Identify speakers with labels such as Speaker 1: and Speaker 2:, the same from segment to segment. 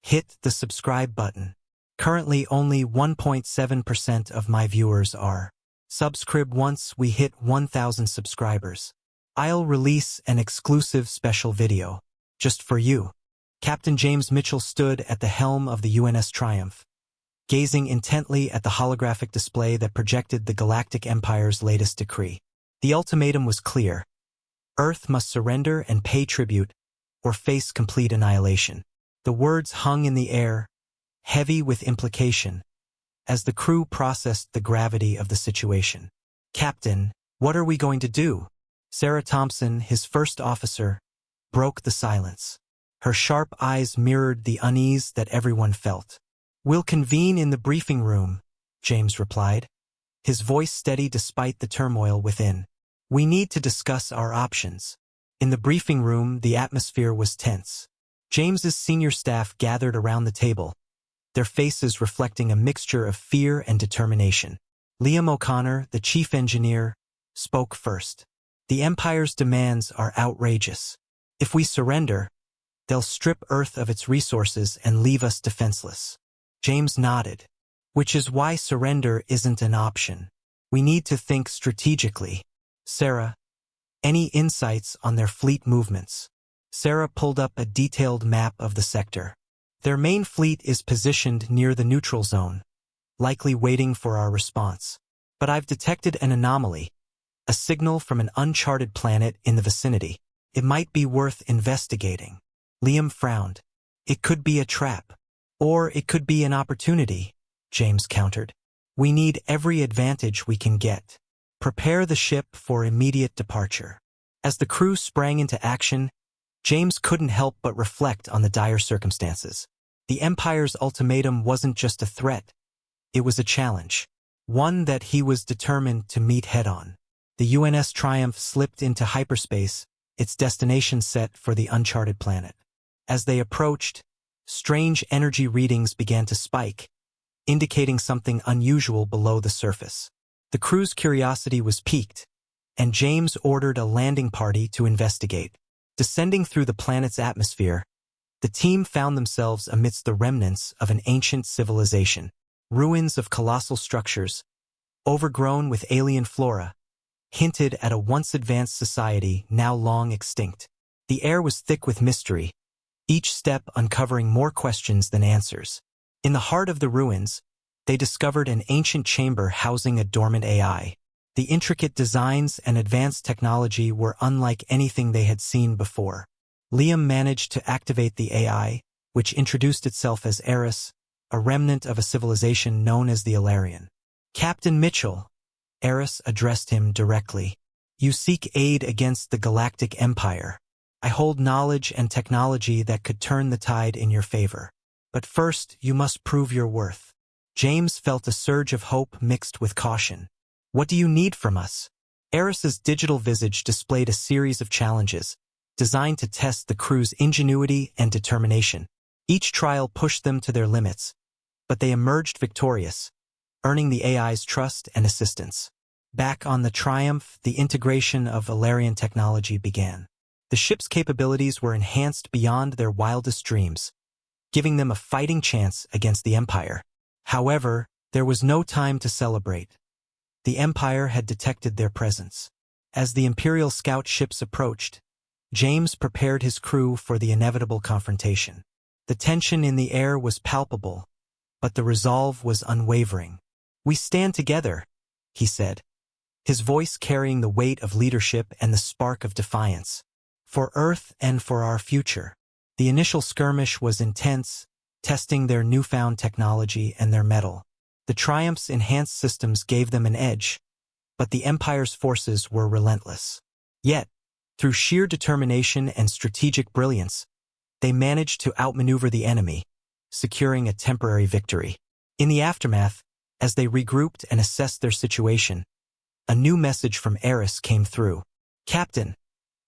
Speaker 1: hit the subscribe button. Currently only 1.7% of my viewers are subscribe. Once we hit 1,000 subscribers, I'll release an exclusive special video just for you. Captain James Mitchell stood at the helm of the UNS Triumph, gazing intently at the holographic display that projected the Galactic Empire's latest decree. The ultimatum was clear. Earth must surrender and pay tribute, or face complete annihilation. The words hung in the air, heavy with implication, as the crew processed the gravity of the situation. "Captain, what are we going to do?" Sarah Thompson, his first officer, broke the silence. Her sharp eyes mirrored the unease that everyone felt. "We'll convene in the briefing room," James replied, his voice steady despite the turmoil within. "We need to discuss our options." In the briefing room, the atmosphere was tense. James's senior staff gathered around the table, their faces reflecting a mixture of fear and determination. Liam O'Connor, the chief engineer, spoke first. "The Empire's demands are outrageous. If we surrender, they'll strip Earth of its resources and leave us defenseless." James nodded. "Which is why surrender isn't an option. We need to think strategically." "Sarah, any insights on their fleet movements?" Sarah pulled up a detailed map of the sector. "Their main fleet is positioned near the neutral zone, likely waiting for our response. But I've detected an anomaly, a signal from an uncharted planet in the vicinity. It might be worth investigating." Liam frowned. "It could be a trap. Or it could be an opportunity," James countered. "We need every advantage we can get. Prepare the ship for immediate departure." As the crew sprang into action, James couldn't help but reflect on the dire circumstances. The Empire's ultimatum wasn't just a threat. It was a challenge, one that he was determined to meet head-on. The UNS Triumph slipped into hyperspace, its destination set for the uncharted planet. As they approached, strange energy readings began to spike, indicating something unusual below the surface. The crew's curiosity was piqued, and James ordered a landing party to investigate. Descending through the planet's atmosphere, the team found themselves amidst the remnants of an ancient civilization. Ruins of colossal structures, overgrown with alien flora, hinted at a once-advanced society now long extinct. The air was thick with mystery, each step uncovering more questions than answers. In the heart of the ruins, they discovered an ancient chamber housing a dormant AI. The intricate designs and advanced technology were unlike anything they had seen before. Liam managed to activate the AI, which introduced itself as Eris, a remnant of a civilization known as the Ilarian. "Captain Mitchell," Eris addressed him directly, "you seek aid against the Galactic Empire. I hold knowledge and technology that could turn the tide in your favor. But first, you must prove your worth." James felt a surge of hope mixed with caution. "What do you need from us?" Eris's digital visage displayed a series of challenges, designed to test the crew's ingenuity and determination. Each trial pushed them to their limits, but they emerged victorious, earning the AI's trust and assistance. Back on the Triumph, the integration of Ilarian technology began. The ship's capabilities were enhanced beyond their wildest dreams, giving them a fighting chance against the Empire. However, there was no time to celebrate. The Empire had detected their presence. As the Imperial scout ships approached, James prepared his crew for the inevitable confrontation. The tension in the air was palpable, but the resolve was unwavering. "We stand together," he said, his voice carrying the weight of leadership and the spark of defiance. "For Earth and for our future." The initial skirmish was intense, testing their newfound technology and their mettle. The Triumph's enhanced systems gave them an edge, but the Empire's forces were relentless. Yet, through sheer determination and strategic brilliance, they managed to outmaneuver the enemy, securing a temporary victory. In the aftermath, as they regrouped and assessed their situation, a new message from Eris came through. "Captain,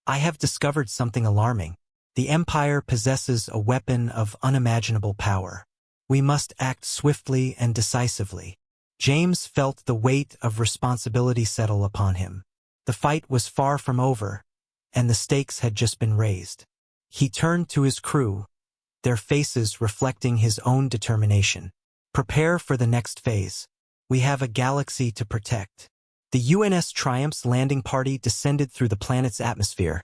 Speaker 1: I have discovered something alarming. The Empire possesses a weapon of unimaginable power. We must act swiftly and decisively." James felt the weight of responsibility settle upon him. The fight was far from over, and the stakes had just been raised. He turned to his crew, their faces reflecting his own determination. Prepare for the next phase. We have a galaxy to protect. The UNS Triumph's landing party descended through the planet's atmosphere,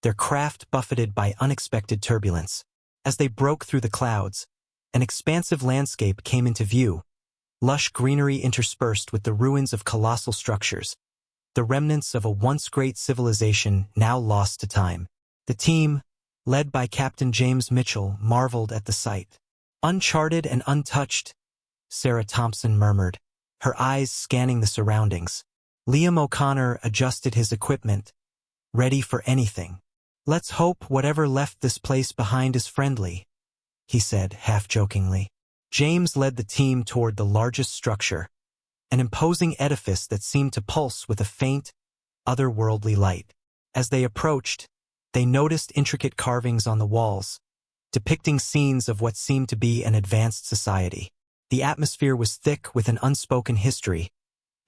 Speaker 1: their craft buffeted by unexpected turbulence. As they broke through the clouds, an expansive landscape came into view, lush greenery interspersed with the ruins of colossal structures, the remnants of a once great civilization now lost to time. The team, led by Captain James Mitchell, marveled at the sight. Uncharted and untouched, Sarah Thompson murmured, her eyes scanning the surroundings. Liam O'Connor adjusted his equipment, ready for anything. Let's hope whatever left this place behind is friendly, he said, half-jokingly. James led the team toward the largest structure, an imposing edifice that seemed to pulse with a faint, otherworldly light. As they approached, they noticed intricate carvings on the walls, depicting scenes of what seemed to be an advanced society. The atmosphere was thick with an unspoken history,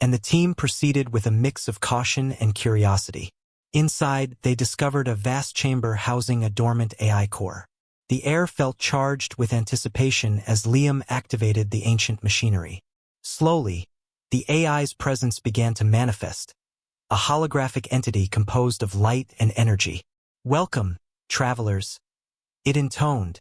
Speaker 1: and the team proceeded with a mix of caution and curiosity. Inside, they discovered a vast chamber housing a dormant AI core. The air felt charged with anticipation as Liam activated the ancient machinery. Slowly, the AI's presence began to manifest, a holographic entity composed of light and energy. "Welcome, travelers," it intoned,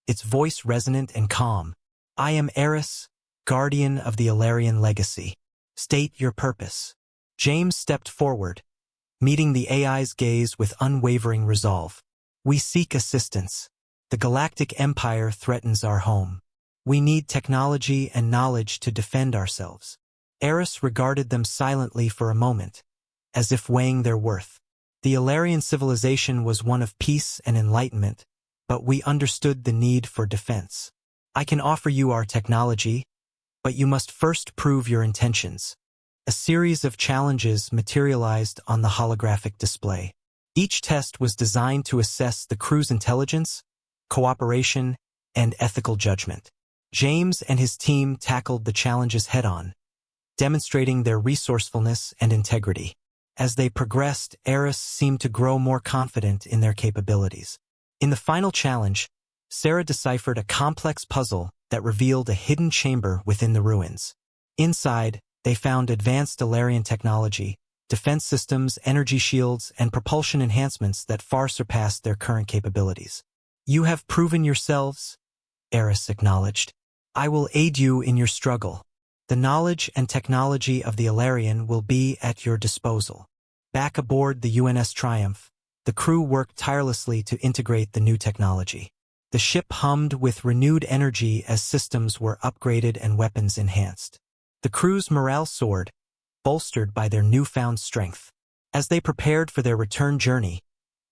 Speaker 1: its voice resonant and calm. "I am Eris, guardian of the Ilarian legacy. State your purpose." James stepped forward, meeting the AI's gaze with unwavering resolve. "We seek assistance. The Galactic Empire threatens our home. We need technology and knowledge to defend ourselves." Eris regarded them silently for a moment, as if weighing their worth. The Ilarian civilization was one of peace and enlightenment, but we understood the need for defense. "I can offer you our technology, but you must first prove your intentions." A series of challenges materialized on the holographic display. Each test was designed to assess the crew's intelligence, cooperation, and ethical judgment. James and his team tackled the challenges head-on, demonstrating their resourcefulness and integrity. As they progressed, Eris seemed to grow more confident in their capabilities. In the final challenge, Sarah deciphered a complex puzzle that revealed a hidden chamber within the ruins. Inside, they found advanced Ilarian technology, defense systems, energy shields, and propulsion enhancements that far surpassed their current capabilities. "You have proven yourselves," Eris acknowledged. "I will aid you in your struggle. The knowledge and technology of the Ilarian will be at your disposal." Back aboard the UNS Triumph, the crew worked tirelessly to integrate the new technology. The ship hummed with renewed energy as systems were upgraded and weapons enhanced. The crew's morale soared, bolstered by their newfound strength. As they prepared for their return journey,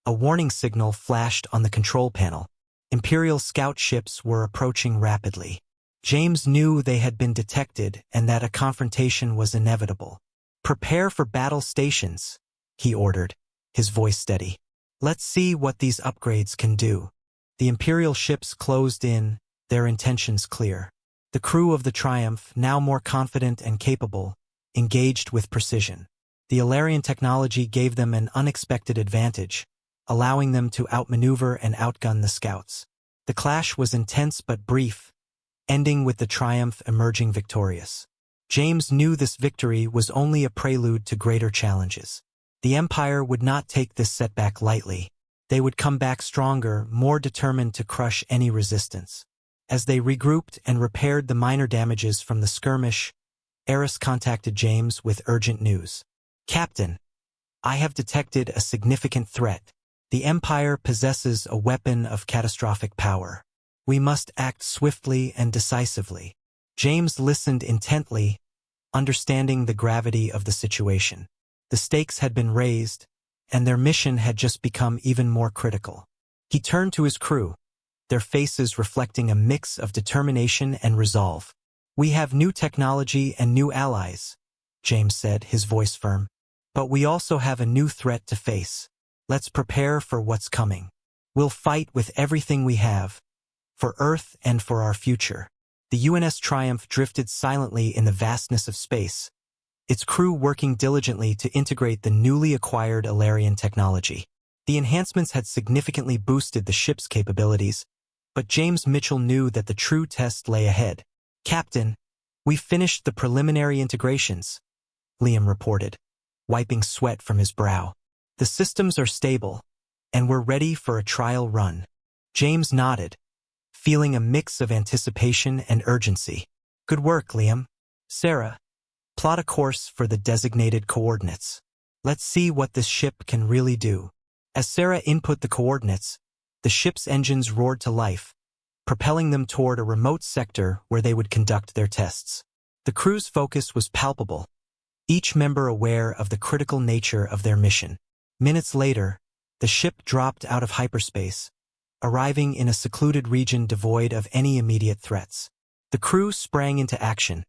Speaker 1: a warning signal flashed on the control panel. Imperial scout ships were approaching rapidly. James knew they had been detected and that a confrontation was inevitable. "Prepare for battle stations," he ordered, his voice steady. "Let's see what these upgrades can do." The Imperial ships closed in, their intentions clear. The crew of the Triumph, now more confident and capable, engaged with precision. The Ilarian technology gave them an unexpected advantage, allowing them to outmaneuver and outgun the scouts. The clash was intense but brief, ending with the Triumph emerging victorious. James knew this victory was only a prelude to greater challenges. The Empire would not take this setback lightly. They would come back stronger, more determined to crush any resistance. As they regrouped and repaired the minor damages from the skirmish, Eris contacted James with urgent news. "Captain, I have detected a significant threat. The Empire possesses a weapon of catastrophic power. We must act swiftly and decisively." James listened intently, understanding the gravity of the situation. The stakes had been raised, and their mission had just become even more critical. He turned to his crew, their faces reflecting a mix of determination and resolve. "We have new technology and new allies," James said, his voice firm. "But we also have a new threat to face. Let's prepare for what's coming. We'll fight with everything we have, for Earth and for our future." The UNS Triumph drifted silently in the vastness of space, its crew working diligently to integrate the newly acquired Ilarian technology. The enhancements had significantly boosted the ship's capabilities, But James Mitchell knew that the true test lay ahead. "Captain, we've finished the preliminary integrations," Liam reported, wiping sweat from his brow. "The systems are stable, and we're ready for a trial run." James nodded, feeling a mix of anticipation and urgency. "Good work, Liam. Sarah, plot a course for the designated coordinates. Let's see what this ship can really do." As Sarah input the coordinates, the ship's engines roared to life, propelling them toward a remote sector where they would conduct their tests. The crew's focus was palpable, each member aware of the critical nature of their mission. Minutes later, the ship dropped out of hyperspace, arriving in a secluded region devoid of any immediate threats. The crew sprang into action,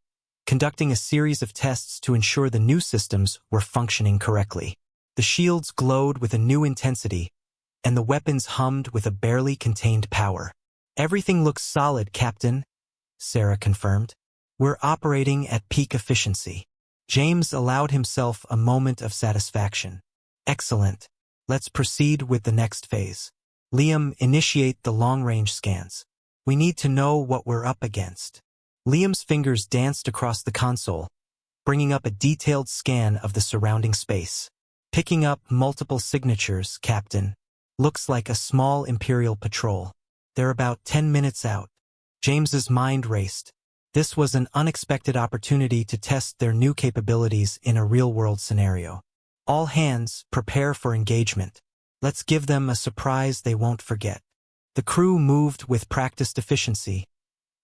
Speaker 1: conducting a series of tests to ensure the new systems were functioning correctly. The shields glowed with a new intensity, and the weapons hummed with a barely contained power. "Everything looks solid, Captain," Sarah confirmed. "We're operating at peak efficiency." James allowed himself a moment of satisfaction. "Excellent. Let's proceed with the next phase. Liam, initiate the long-range scans. We need to know what we're up against." Liam's fingers danced across the console, bringing up a detailed scan of the surrounding space. "Picking up multiple signatures, Captain. Looks like a small imperial patrol. They're about 10 minutes out." James's mind raced. This was an unexpected opportunity to test their new capabilities in a real-world scenario. "All hands, prepare for engagement. Let's give them a surprise they won't forget." The crew moved with practiced efficiency,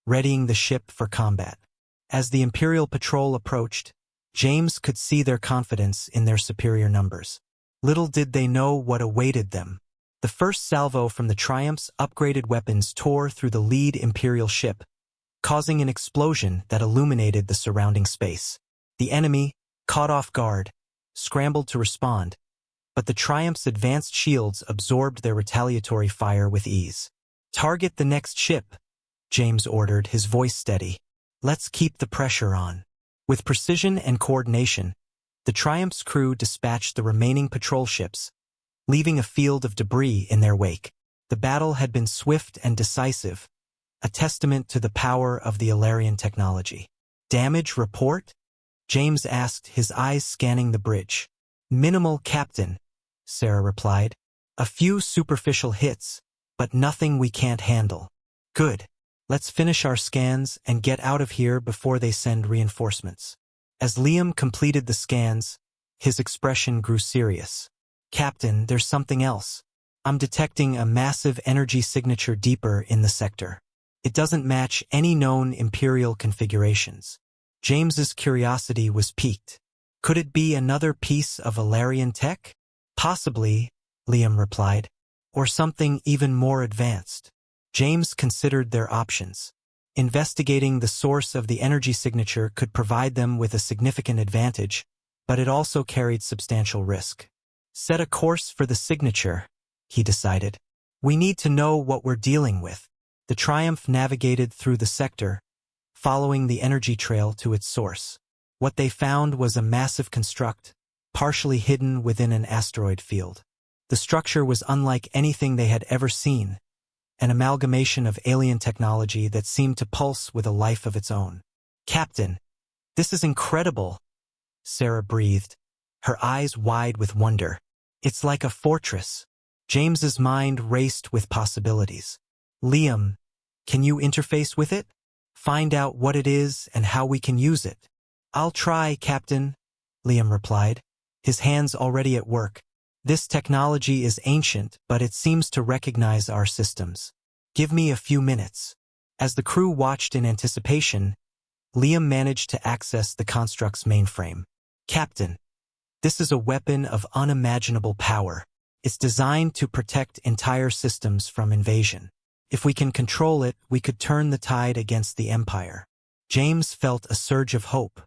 Speaker 1: readying the ship for combat. As the Imperial patrol approached, James could see their confidence in their superior numbers. Little did they know what awaited them. The first salvo from the Triumph's upgraded weapons tore through the lead Imperial ship, causing an explosion that illuminated the surrounding space. The enemy, caught off guard, scrambled to respond, but the Triumph's advanced shields absorbed their retaliatory fire with ease. "Target the next ship," James ordered, his voice steady. "Let's keep the pressure on." With precision and coordination, the Triumph's crew dispatched the remaining patrol ships, leaving a field of debris in their wake. The battle had been swift and decisive, a testament to the power of the Ilarian technology. "Damage report?" James asked, his eyes scanning the bridge. "Minimal, Captain," Sarah replied. "A few superficial hits, but nothing we can't handle." "Good. Let's finish our scans and get out of here before they send reinforcements." As Liam completed the scans, his expression grew serious. "Captain, there's something else. I'm detecting a massive energy signature deeper in the sector. It doesn't match any known Imperial configurations." James's curiosity was piqued. "Could it be another piece of Ilarian tech?" "Possibly," Liam replied. "Or something even more advanced." James considered their options. Investigating the source of the energy signature could provide them with a significant advantage, but it also carried substantial risk. "Set a course for the signature," he decided. "We need to know what we're dealing with." The Triumph navigated through the sector, following the energy trail to its source. What they found was a massive construct, partially hidden within an asteroid field. The structure was unlike anything they had ever seen, an amalgamation of alien technology that seemed to pulse with a life of its own. "Captain, this is incredible," Sarah breathed, her eyes wide with wonder. "It's like a fortress." James's mind raced with possibilities. "Liam, can you interface with it? Find out what it is and how we can use it." "I'll try, Captain," Liam replied, his hands already at work. "This technology is ancient, but it seems to recognize our systems. Give me a few minutes." As the crew watched in anticipation, Liam managed to access the construct's mainframe. "Captain, this is a weapon of unimaginable power. It's designed to protect entire systems from invasion. If we can control it, we could turn the tide against the Empire." James felt a surge of hope.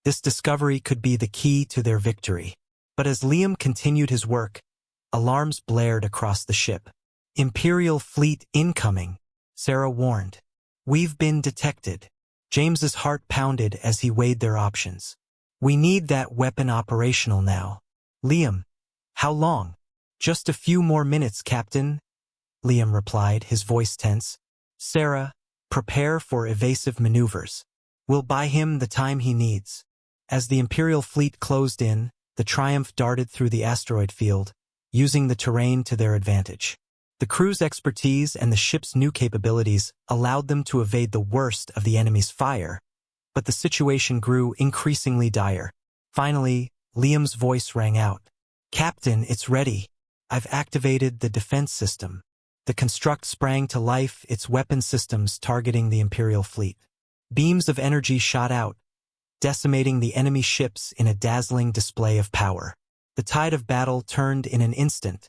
Speaker 1: This discovery could be the key to their victory. But as Liam continued his work, alarms blared across the ship. "Imperial fleet incoming," Sarah warned. "We've been detected." James's heart pounded as he weighed their options. "We need that weapon operational now." "Liam, how long?" "Just a few more minutes, Captain," Liam replied, his voice tense. Sarah, prepare for evasive maneuvers. We'll buy him the time he needs. As the Imperial fleet closed in, the Triumph darted through the asteroid field, using the terrain to their advantage. The crew's expertise and the ship's new capabilities allowed them to evade the worst of the enemy's fire, but the situation grew increasingly dire. Finally, Liam's voice rang out. "Captain, it's ready. I've activated the defense system." The construct sprang to life, its weapon systems targeting the Imperial fleet. Beams of energy shot out, decimating the enemy ships in a dazzling display of power. The tide of battle turned in an instant,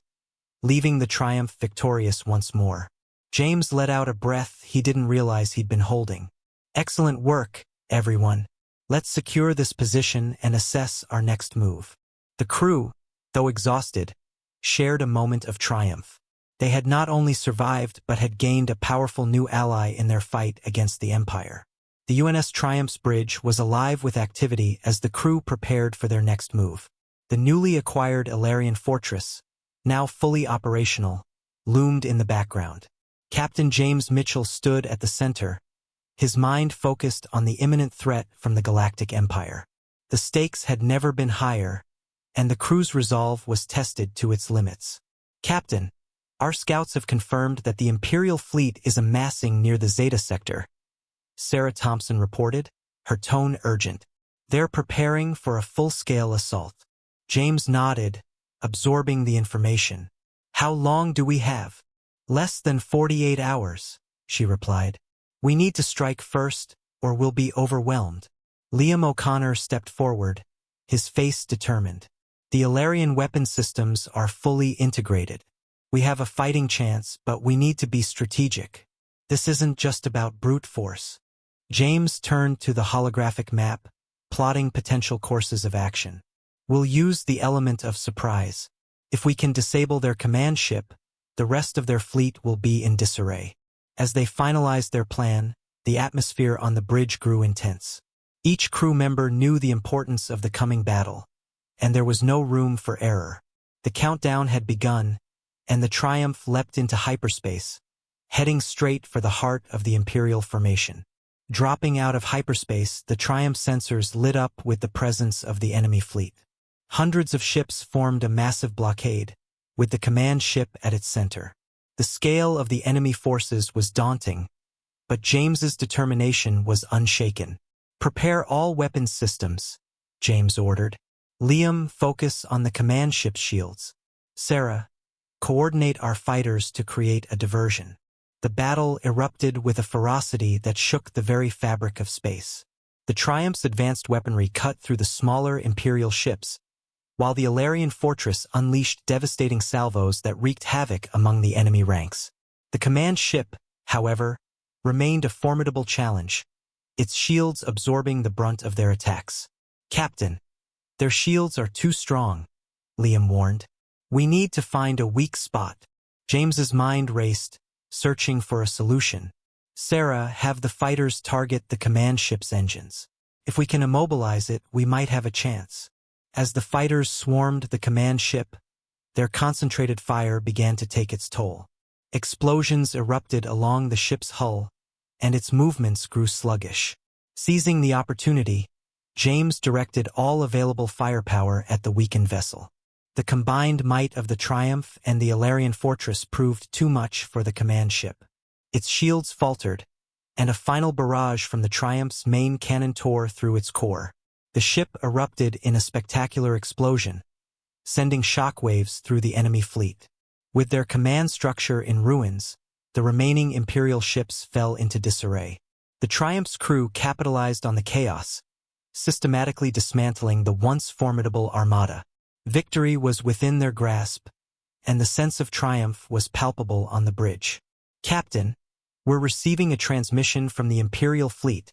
Speaker 1: leaving the Triumph victorious once more. James let out a breath he didn't realize he'd been holding. "Excellent work, everyone. Let's secure this position and assess our next move." The crew, though exhausted, shared a moment of triumph. They had not only survived but had gained a powerful new ally in their fight against the Empire. The UNS Triumph's bridge was alive with activity as the crew prepared for their next move. The newly acquired Ilarian fortress, now fully operational, loomed in the background. Captain James Mitchell stood at the center, his mind focused on the imminent threat from the Galactic Empire. The stakes had never been higher, and the crew's resolve was tested to its limits. "Captain, our scouts have confirmed that the Imperial fleet is amassing near the Zeta sector," Sarah Thompson reported, her tone urgent. "They're preparing for a full-scale assault." James nodded, absorbing the information. "How long do we have?" "Less than 48 hours, she replied. "We need to strike first, or we'll be overwhelmed." Liam O'Connor stepped forward, his face determined. "The Ilarian weapon systems are fully integrated. We have a fighting chance, but we need to be strategic. This isn't just about brute force." James turned to the holographic map, plotting potential courses of action. "We'll use the element of surprise. If we can disable their command ship, the rest of their fleet will be in disarray." As they finalized their plan, the atmosphere on the bridge grew intense. Each crew member knew the importance of the coming battle, and there was no room for error. The countdown had begun, and the Triumph leapt into hyperspace, heading straight for the heart of the Imperial formation. Dropping out of hyperspace, the Triumph sensors lit up with the presence of the enemy fleet. Hundreds of ships formed a massive blockade, with the command ship at its center. The scale of the enemy forces was daunting, but James's determination was unshaken. "Prepare all weapons systems," James ordered. "Liam, focus on the command ship's shields. Sarah, coordinate our fighters to create a diversion." The battle erupted with a ferocity that shook the very fabric of space. The Triumph's advanced weaponry cut through the smaller Imperial ships, while the Ilarian fortress unleashed devastating salvos that wreaked havoc among the enemy ranks. The command ship, however, remained a formidable challenge, its shields absorbing the brunt of their attacks. "Captain, their shields are too strong," Liam warned. "We need to find a weak spot." James's mind raced, searching for a solution. "Sarah, have the fighters target the command ship's engines. If we can immobilize it, we might have a chance." As the fighters swarmed the command ship, their concentrated fire began to take its toll. Explosions erupted along the ship's hull, and its movements grew sluggish. Seizing the opportunity, James directed all available firepower at the weakened vessel. The combined might of the Triumph and the Ilarian fortress proved too much for the command ship. Its shields faltered, and a final barrage from the Triumph's main cannon tore through its core. The ship erupted in a spectacular explosion, sending shockwaves through the enemy fleet. With their command structure in ruins, the remaining Imperial ships fell into disarray. The Triumph's crew capitalized on the chaos, systematically dismantling the once formidable armada. Victory was within their grasp, and the sense of triumph was palpable on the bridge. "Captain, we're receiving a transmission from the Imperial fleet,"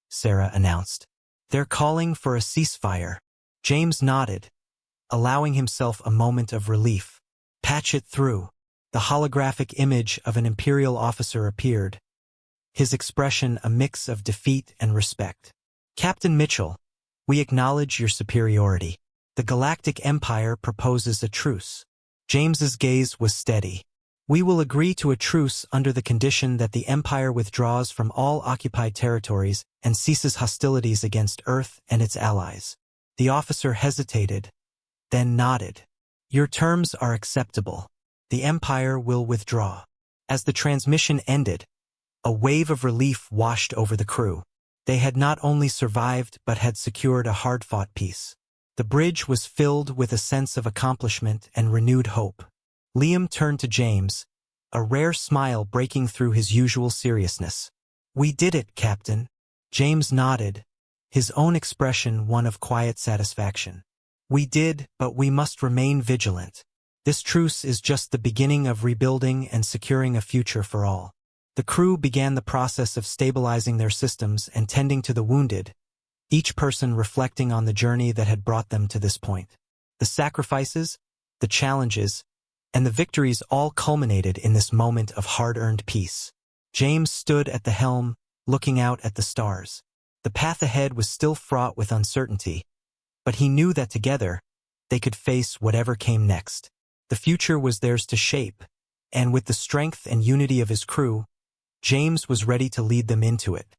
Speaker 1: Sarah announced. "They're calling for a ceasefire." James nodded, allowing himself a moment of relief. "Patch it through." The holographic image of an Imperial officer appeared, his expression a mix of defeat and respect. "Captain Mitchell, we acknowledge your superiority. The Galactic Empire proposes a truce." James's gaze was steady. We will agree to a truce under the condition that the Empire withdraws from all occupied territories and ceases hostilities against Earth and its allies. The officer hesitated, then nodded. Your terms are acceptable. The Empire will withdraw. As the transmission ended, a wave of relief washed over the crew. They had not only survived but had secured a hard-fought peace. The bridge was filled with a sense of accomplishment and renewed hope. Liam turned to James, a rare smile breaking through his usual seriousness. We did it, Captain. James nodded, his own expression one of quiet satisfaction. We did, but we must remain vigilant. This truce is just the beginning of rebuilding and securing a future for all. The crew began the process of stabilizing their systems and tending to the wounded, each person reflecting on the journey that had brought them to this point. The sacrifices, the challenges, and the victories all culminated in this moment of hard-earned peace. James stood at the helm, looking out at the stars. The path ahead was still fraught with uncertainty, but he knew that together, they could face whatever came next. The future was theirs to shape, and with the strength and unity of his crew, James was ready to lead them into it.